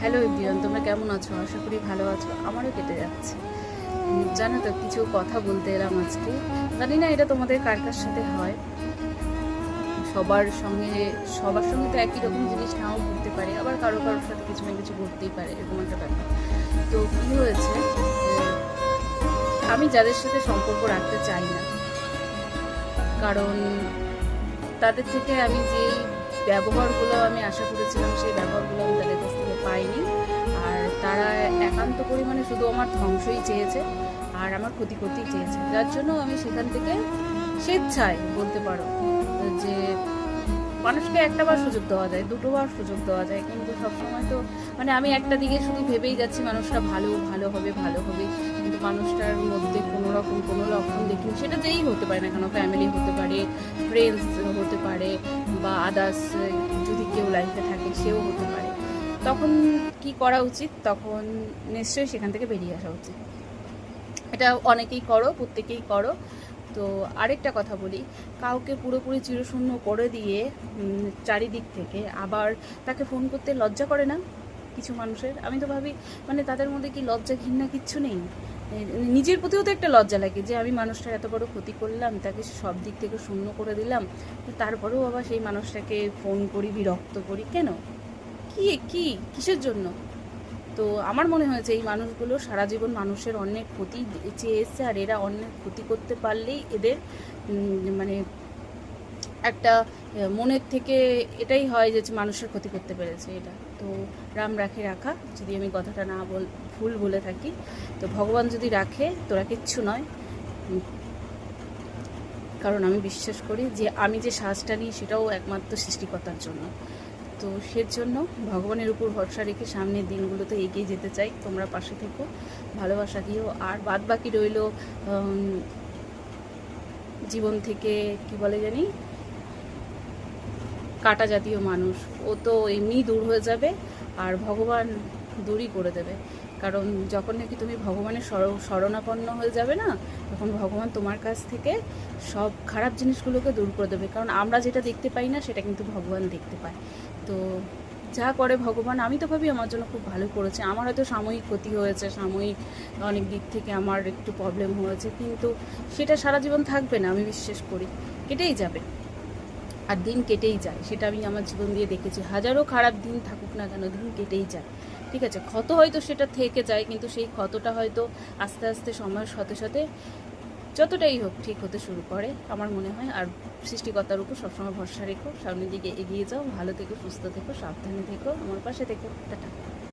Hello everyone, তোমরা কেমন আছো? আশা করি ভালো আছো। আমারও কেটে যাচ্ছে। জানো তো, কিছু কথা বলতে এলাম আজকে। জানি না এটা তোমাদের কার কার সাথে হয়। সবার সঙ্গে তো একই রকম জিনিস নাও ঘটতে পারে, আবার কারোর সাথে কিছু না কিছু ঘটতেই পারে, এরকম একটা ব্যাপার। তো কি হয়েছে, আমি যাদের সাথে সম্পর্ক রাখতে চাই না, কারণ তাদের থেকে আমি যেই ব্যবহারগুলো আমি আশা করেছিলাম সেই ব্যবহারগুলো আমি তাদের কাছ থেকে পাইনি। আর তারা একান্ত পরিমাণে শুধু আমার ধ্বংসই চেয়েছে আর আমার ক্ষতি করতেই চেয়েছে, যার জন্য আমি সেখান থেকে স্বেচ্ছায় বলতে পারো যে মানুষকে একটা বার সুযোগ দেওয়া যায়, দুটোবার সুযোগ দেওয়া যায়, কিন্তু সবসময় তো আমি একটা দিকে শুধু ভেবেই যাচ্ছি মানুষটা ভালো হবে, কিন্তু মানুষটার মধ্যে কোনো রকম কোনো লক্ষণ দেখিনি। সেটা যেই হতে পারে না কেন, ফ্যামিলি হতে পারে, ফ্রেন্ডস হতে পারে, বা আদার্স যদি কেউ লাইফে থাকে সেও হতে পারে। তখন কি করা উচিত? তখন নিশ্চয়ই সেখান থেকে বেরিয়ে আসা উচিত। এটা অনেকেই করো, প্রত্যেকেই করো। তো আরেকটা কথা বলি, কাউকে পুরোপুরি চিরশূন্য করে দিয়ে চারিদিক থেকে আবার তাকে ফোন করতে লজ্জা করে না কিছু মানুষের? আমি তো ভাবি তাদের মধ্যে কি লজ্জা ঘৃণা কিচ্ছু নেই? নিজের প্রতিও তো একটা লজ্জা লাগে যে আমি মানুষটার এত বড় ক্ষতি করলাম, তাকে সব দিক থেকে শূন্য করে দিলাম, তারপরেও আবার সেই মানুষটাকে ফোন করি, বিরক্ত করি কেন? কিসের জন্য? তো আমার মনে হয়েছে এই মানুষগুলো সারা জীবন মানুষের অনেক ক্ষতি চেয়ে এসছে, আর এরা অনেক ক্ষতি করতে পারলেই এদের মানে একটা মনের থেকে এটাই হয় যে মানুষের ক্ষতি করতে পেরেছে। এটা তো রাম রাখে রাখা, যদি আমি কথাটা না ভুল বলে থাকি, তো ভগবান যদি রাখে তোরা কিচ্ছু নয়। কারণ আমি বিশ্বাস করি যে আমি যে সাজটা নিই সেটাও একমাত্র সৃষ্টিকর্তার জন্য। তো সেজন্য ভগবানের উপর ভরসা রেখে সামনের দিনগুলোতে এগিয়ে যেতে চাই। তোমরা পাশে থেকো, ভালোবাসা দিও। আর বাদ বাকি রইল জীবন থেকে কি বলে জানি, কাটা জাতীয় মানুষ, ও তো এমনি দূর হয়ে যাবে, আর ভগবান দূরই করে দেবে। কারণ যখন নাকি তুমি ভগবানের শরণাপন্ন হয়ে যাবে না, তখন ভগবান তোমার কাছ থেকে সব খারাপ জিনিসগুলোকে দূর করে দেবে। কারণ আমরা যেটা দেখতে পাই না সেটা কিন্তু ভগবান দেখতে পায়। তো যা করে ভগবান, আমি তো ভাবি আমার জন্য খুব ভালো করেছে। আমার হয়তো সাময়িক ক্ষতি হয়েছে, সাময়িক অনেক দিক থেকে আমার একটু প্রবলেম হয়েছে, কিন্তু সেটা সারা জীবন থাকবে না, আমি বিশ্বাস করি কেটেই যাবে। আর দিন কেটেই যায়, সেটা আমি আমার জীবন দিয়ে দেখেছি। হাজারো খারাপ দিন থাকুক না কেন, দিন কেটেই যায়। ঠিক আছে, ক্ষত হয়তো সেটা থেকে যায়, কিন্তু সেই ক্ষতটা হয়তো আস্তে আস্তে সময়ের সাথে সাথে যতটাই হোক ঠিক হতে শুরু করে আমার মনে হয়। আর সৃষ্টিকর্তার উপর সবসময় ভরসা রেখো, সামনের দিকে এগিয়ে যাও, ভালো থেকো, সুস্থ থেকো, সাবধানে থেকো, আমার পাশে থেকো। টাটা।